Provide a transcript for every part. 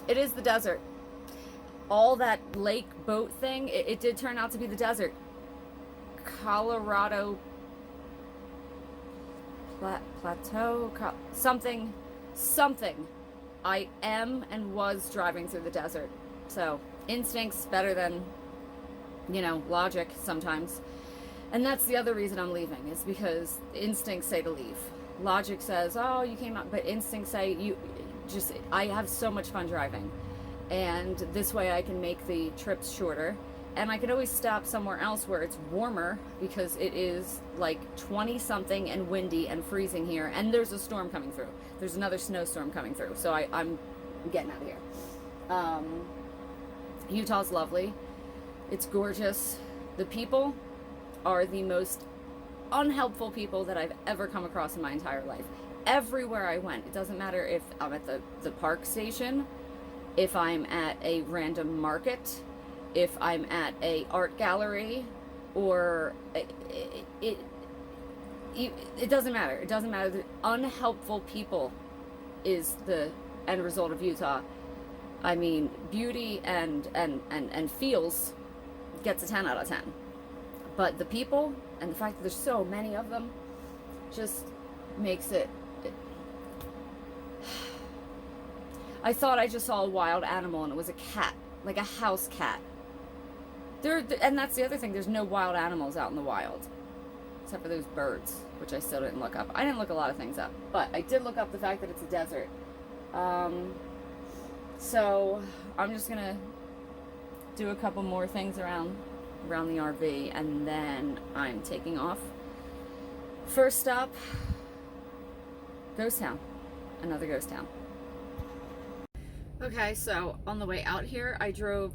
It is the desert. All that lake boat thing, it did turn out to be the desert. Colorado plateau, something. I am and was driving through the desert. So instincts better than, logic sometimes. And that's the other reason I'm leaving, is because instincts say to leave. Logic says, oh, you came out, but instincts say I have so much fun driving. And this way I can make the trips shorter. And I can always stop somewhere else where it's warmer, because it is like 20 something and windy and freezing here. And there's a storm coming through. There's another snowstorm coming through. So I'm getting out of here. Utah's lovely. It's gorgeous. The people are the most unhelpful people that I've ever come across in my entire life. Everywhere I went, it doesn't matter if I'm at the park station, if I'm at a random market, if I'm at a art gallery, or it doesn't matter. It doesn't matter. The unhelpful people is the end result of Utah. I mean, beauty and feels gets a 10 out of 10. But the people and the fact that there's so many of them just makes it. I thought I just saw a wild animal, and it was a cat, like a house cat. And that's the other thing, there's no wild animals out in the wild, except for those birds, which I still didn't look up. I didn't look a lot of things up, but I did look up the fact that it's a desert. So I'm just gonna do a couple more things around the RV, and then I'm taking off. First stop, ghost town, another ghost town. Okay, so on the way out here, I drove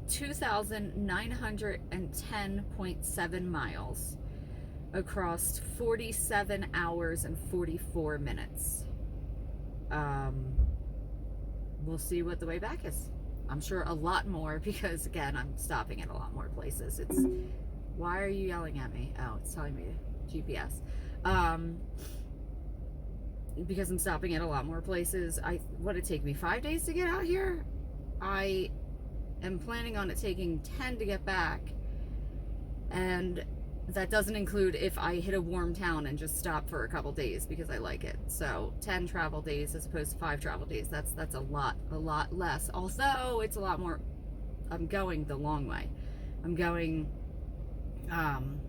2,910.7 miles across 47 hours and 44 minutes. We'll see what the way back is. I'm sure a lot more, because again, I'm stopping at a lot more places. Why are you yelling at me? Oh, it's telling me GPS. Because I'm stopping at a lot more places. Would it take me 5 days to get out here? I am planning on it taking 10 to get back, and that doesn't include if I hit a warm town and just stop for a couple days because I like it. So 10 travel days as opposed to 5 travel days. That's a lot less. Although it's a lot more. I'm going the long way. I'm going, and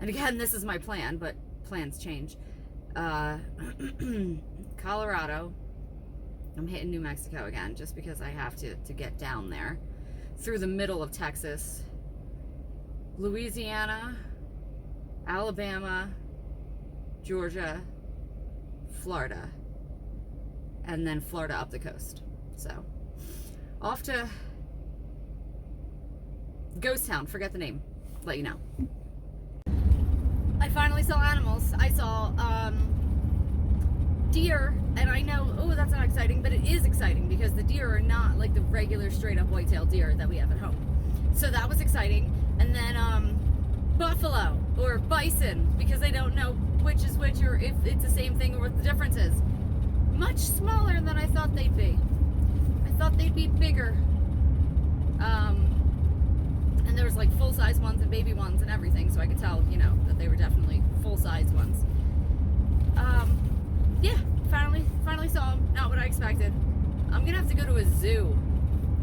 again, this is my plan, but plans change. Colorado. I'm hitting New Mexico again just because I have to get down there, through the middle of Texas, Louisiana, Alabama, Georgia, Florida, and then Florida up the coast. So off to ghost town, forget the name, let you know. I finally saw animals. I saw deer, and I know, oh, that's not exciting, but it is exciting because the deer are not like the regular straight up white-tailed deer that we have at home. So that was exciting. And then buffalo or bison, because they don't know which is which, or if it's the same thing or what the difference is. Much smaller than I thought they'd be. I thought they'd be bigger. And there was like full-size ones and baby ones and everything, so I could tell, that they were definitely full-size ones. Yeah, finally saw them. Not what I expected. I'm gonna have to go to a zoo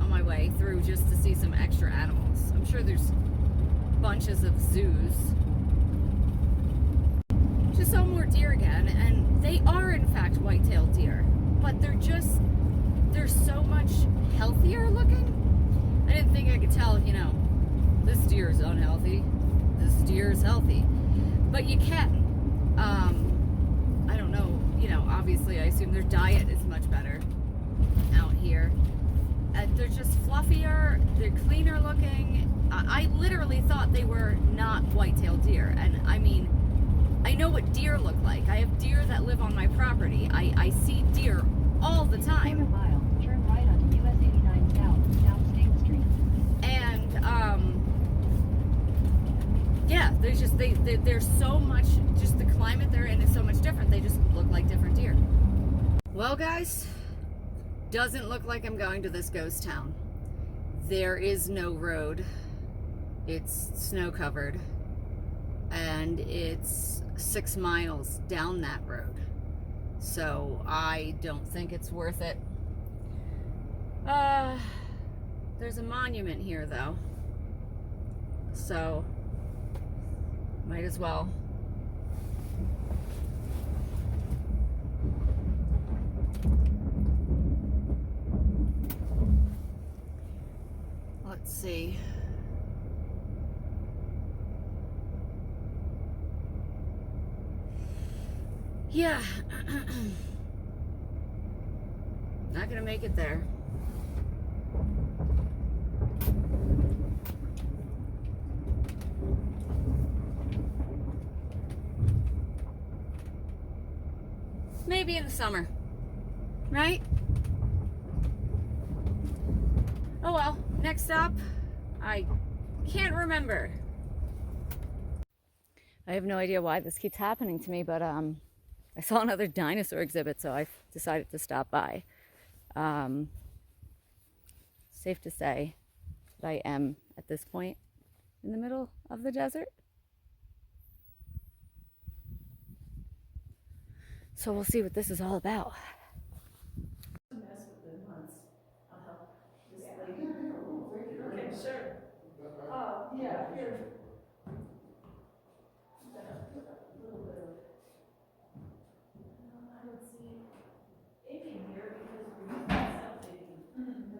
on my way through just to see some extra animals. I'm sure there's bunches of zoos. Just saw more deer again, and they are in fact white-tailed deer, but they're so much healthier looking. I didn't think I could tell, this deer is unhealthy, this deer is healthy, but you can. I don't know, obviously I assume their diet is much better out here. They're just fluffier, they're cleaner looking. I literally thought they were not white-tailed deer, and I mean, I know what deer look like. I have deer that live on my property. I see deer all the time. Quarter mile, turn right onto US 89 South State Street. And yeah, there's just they're so much, just the climate they're in is so much different. They just look like different deer. Well, guys, Doesn't look like I'm going to this ghost town. There is no road. It's snow covered. And it's 6 miles down that road. So I don't think it's worth it. There's a monument here though. So might as well. Let's see. Yeah. Not gonna make it there. Maybe in the summer, right? Oh well, next stop, I can't remember. I have no idea why this keeps happening to me, but I saw another dinosaur exhibit, so I decided to stop by. Safe to say that I am, at this point, in the middle of the desert. So we'll see what this is all about. Mess with the months. I'll help this lady. Okay, sure. Yeah, here. I'm gonna put up a little bit of, I don't see Amy here because we're using self-taking.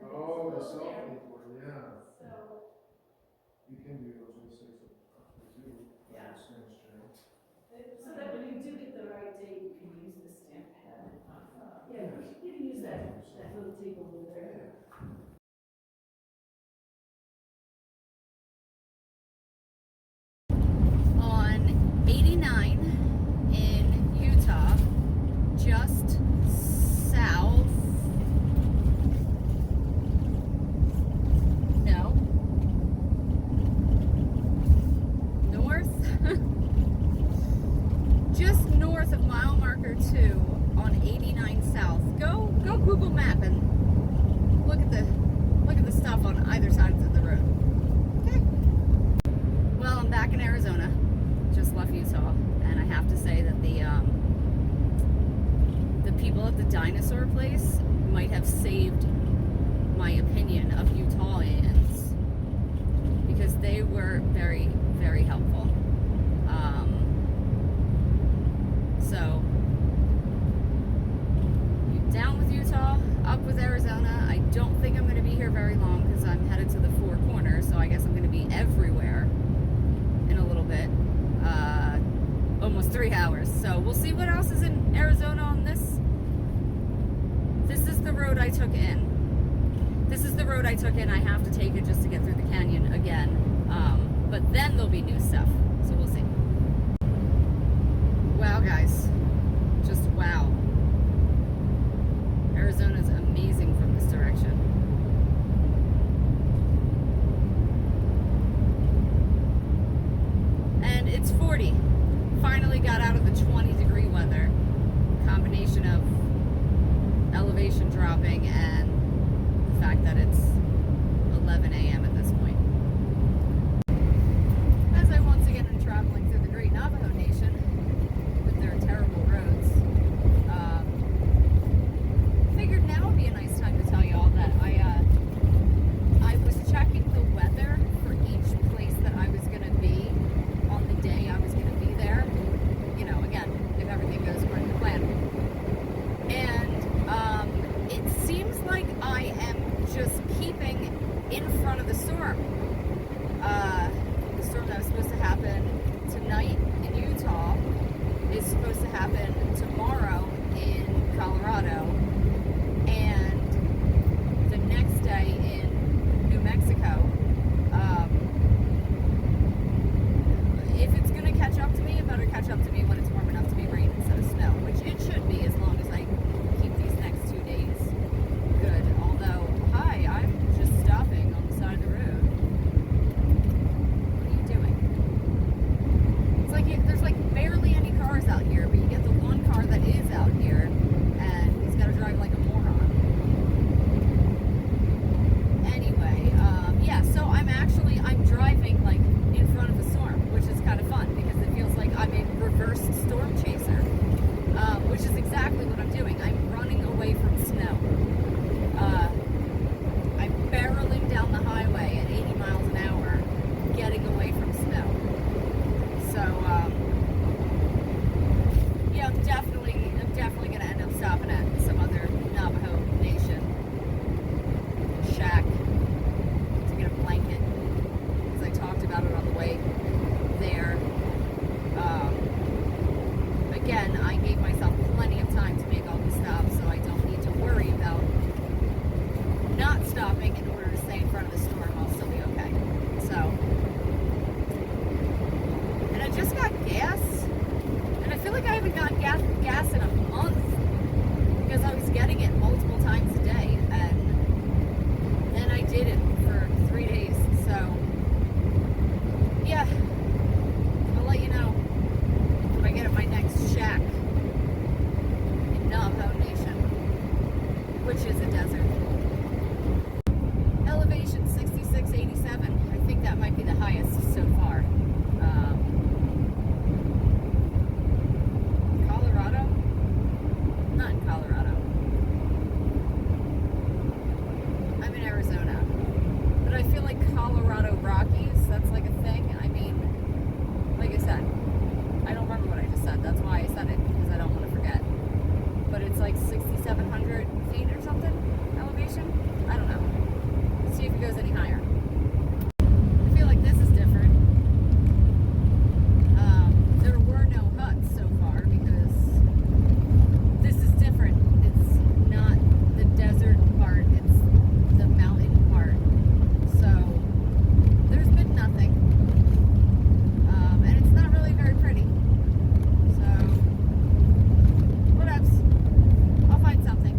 Oh, the selfie one, yeah. So, You can do those mistakes up to two. Yeah. Stamp string. so that when you do get the right date, you can use the stamp pad. Yeah, you can use that little table over there. On 89 in Utah, just south, no, north, just north of mile marker 2 on 89 south. Go Google Map and look at the stuff on either side of the road. Okay. Well, I'm back in Arizona. Just left Utah, and I have to say that the people at the dinosaur place might have saved my opinion of Utahnians, because they were very, very helpful. So down with Utah, up with Arizona. I don't think I'm going to be here very long because I'm headed to the Four Corners, so I guess I'm going to be everywhere in a little bit. Almost 3 hours. So we'll see what else is in Arizona on this. This is the road I took in. This is the road I took in. I have to take it just to get through the canyon again. But then there'll be new stuff. So we'll see. Wow, guys. Just wow. Arizona's amazing from this direction. And it's 40. Finally got out of the 20-degree weather. Combination of elevation dropping and the fact that it's 11 a.m. at this point. As I once again am traveling through the Great Navajo Nation with their terrible roads, figured now would be a nice time to tell you all that I was checking the weather for each place that I was going to be on the day I was going to be there. You know, again, if everything goes according to plan. And it seems like I am just keeping in front of the storm. The storm that was supposed to happen tonight in Utah is supposed to happen tomorrow in Colorado. And which is a desert. Elevation 6687. I think that might be the highest so far. Colorado? Not in Colorado. I'm in Arizona. But I feel like Colorado Rockies, that's like a thing. I mean, like I said, I don't remember what I just said. That's why I said it, because I don't want to forget. But it's like 6,700 feet or something elevation. I don't know. Let's see if it goes any higher. I feel like this is different. There were no huts so far because this is different. It's not the desert part, it's the mountain part. So there's been nothing. And it's not really very pretty. So what else? I'll find something.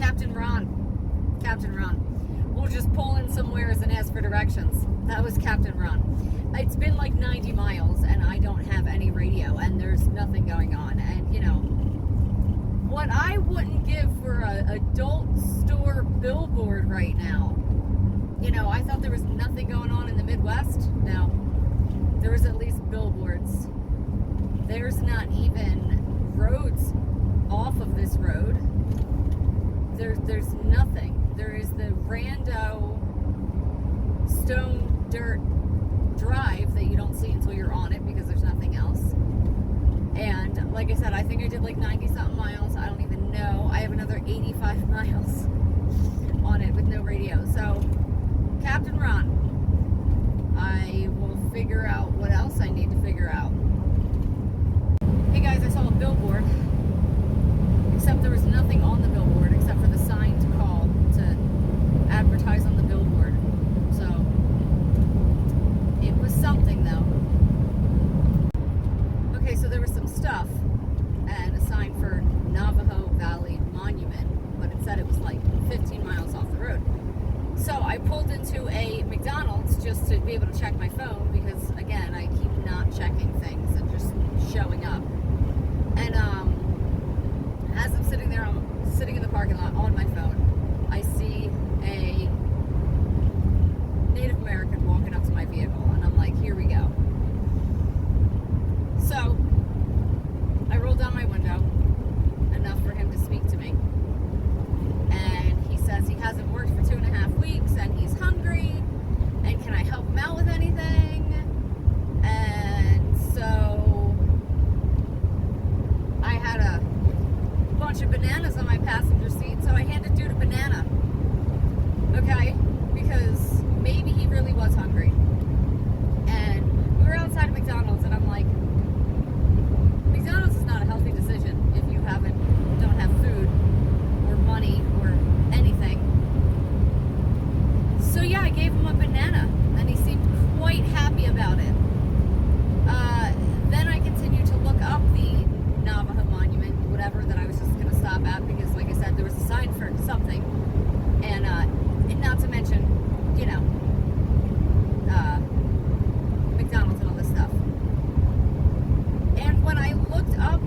Captain Ron. We'll just pull in somewheres and ask for directions. That was Captain Ron. It's been like 90 miles and I don't have any radio and there's nothing going on. And you know, what I wouldn't give for a adult store billboard right now. You know, I thought there was nothing going on in the Midwest. No, there was at least billboards. There's not even roads off of this road. There's nothing. There is the rando stone dirt drive that you don't see until you're on it because there's nothing else. And like I said, I think I did like 90 something miles. I don't even know. I have another 85 miles on it with no radio. So Captain Ron, I will figure out what else I need to figure out. Hey guys, I saw a billboard, except there was nothing on the billboard except for the sign to call to advertise on the billboard. So it was something though. Okay, so there was some stuff and a sign for Navajo Valley Monument, but it said it was like 15 miles off the road. So I pulled into a McDonald's just to be able to check my phone because again, I keep not checking things and just showing up. And as I'm sitting there, I'm sitting in the parking lot on my phone, I see a Native American walking up to my vehicle and I'm like, here we go. So I rolled down my window enough for him to speak to me. And he says he hasn't worked for 2.5 weeks and he's hungry and can I help him out with anything? And so I had a bunch of bananas on my passenger seat, so I handed dude a banana. Okay? Because maybe he really was hungry. And we were outside of McDonald's and I'm like, McDonald's is not a healthy decision if you don't have food or money or anything. So yeah, I gave him a banana and he seemed quite happy about it. Then I continued to look up the Navajo Monument, whatever, that I was just going to stop at because like I said, there was a sign for something. And not to mention, you know, McDonald's and all this stuff. And when I looked up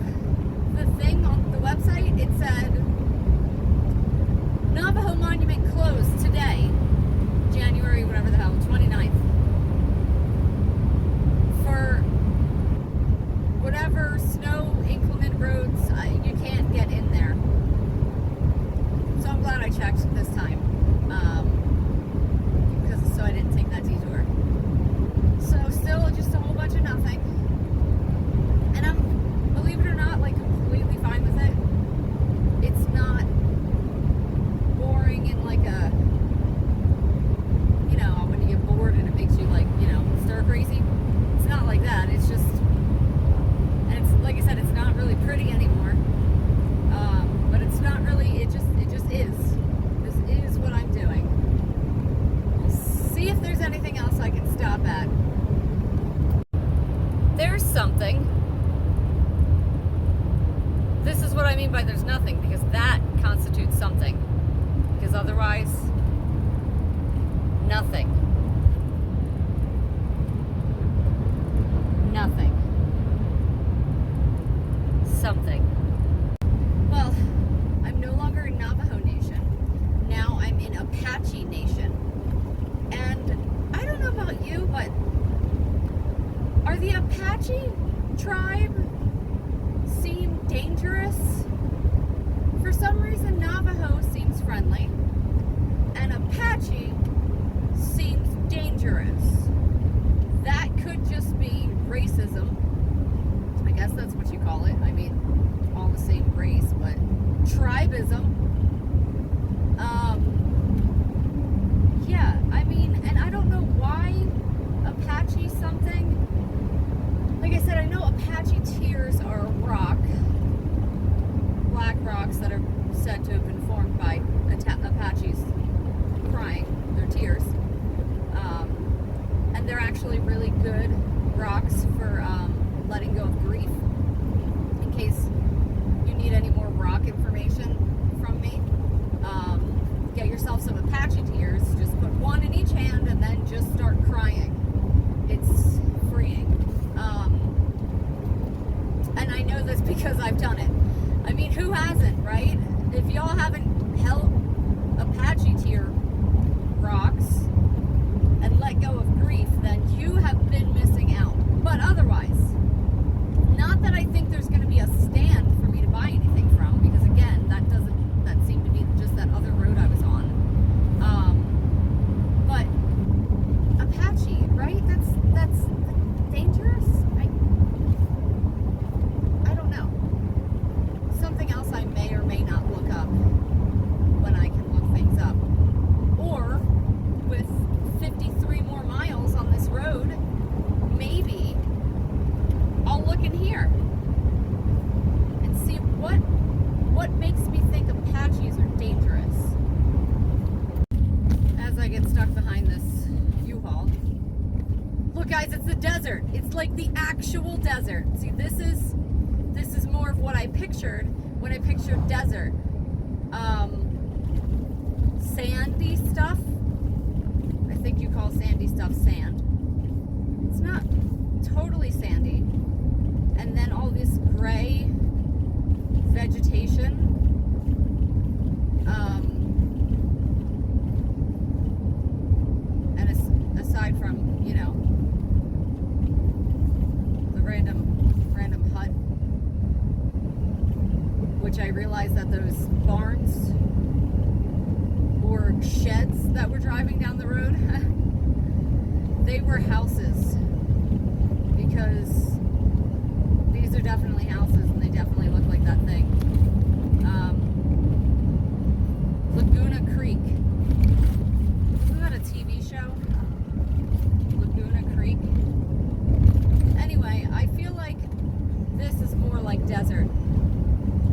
Yeah, I mean, and I don't know why Apache something. Like I said, I know Apache tears are a rock, black rocks that are said to have been formed by Apaches crying their tears. And they're actually really good rocks for letting go of grief. In case you need any more rock information from me, get yourself some Apache tears. Just put one in each hand and then just start crying. It's freeing. And I know this because I've done it. I mean, who hasn't, right? If y'all haven't held Apache tear rocks and let go of grief, then you have been missing out. But otherwise, not that I think there's going to be a stand for me to buy anything from, because again, that seemed to be just that other road I was on. But Apache, right? That's dangerous. I don't know. Something else I may or may not look up when I can look things up. Or with 53 more miles on this road, maybe I'll look in here and see what makes me think Apaches are dangerous. As I get stuck behind this U-Haul. Look guys, it's the desert. It's like the actual desert. See, this is more of what I pictured when I pictured desert. Sandy stuff. I think you call sandy stuff sand. It's not totally sandy. And then all this gray vegetation. And aside from, you know, the random hut, which I realized that those barns or sheds that were driving down the road, they were houses, because these are definitely houses and they definitely look like that thing. Laguna Creek. Isn't that a TV show? Laguna Creek. Anyway, I feel like this is more like desert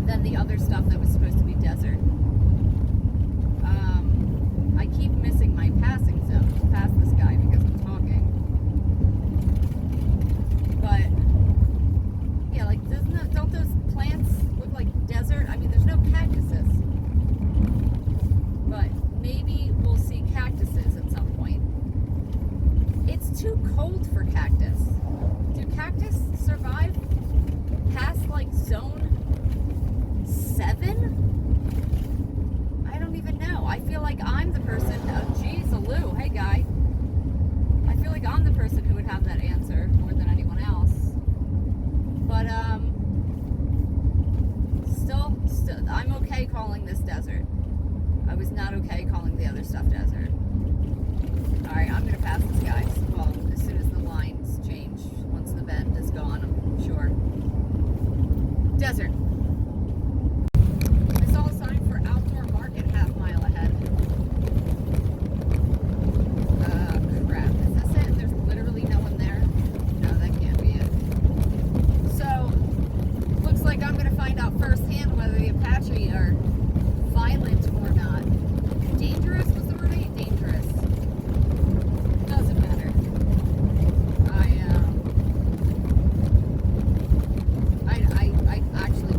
than the other stuff that was supposed to be desert. I keep missing my passing zone past this guy because I'm talking. But yeah, like don't those plants look like desert? I mean, there's no cactuses. But maybe we'll see cactuses at some point. It's too cold for cactus. Do cactus survive past like zone 7? I don't even know. I feel like I'm the person. Oh, geez, Aloo. Hey, guy. I feel like I'm the person who would have that answer more than anyone else. But still, I'm okay calling this desert. I was not okay calling the other stuff desert. All right, I'm gonna pass this guy. Well, as soon as the lines change, once the bend is gone, I'm sure. Desert. I saw a sign for outdoor market half mile ahead. Crap. Is this it? There's literally no one there? No, that can't be it. So, looks like I'm going to find out firsthand whether the Apache are violent or not. Dangerous? Was the word dangerous? Doesn't matter. I actually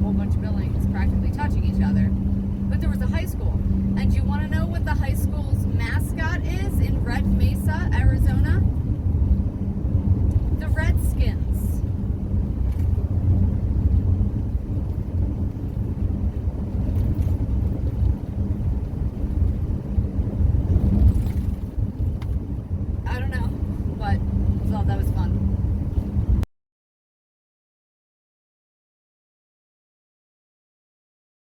whole bunch of buildings practically touching each other. But there was a high school. And do you want to know what the high school's mascot is in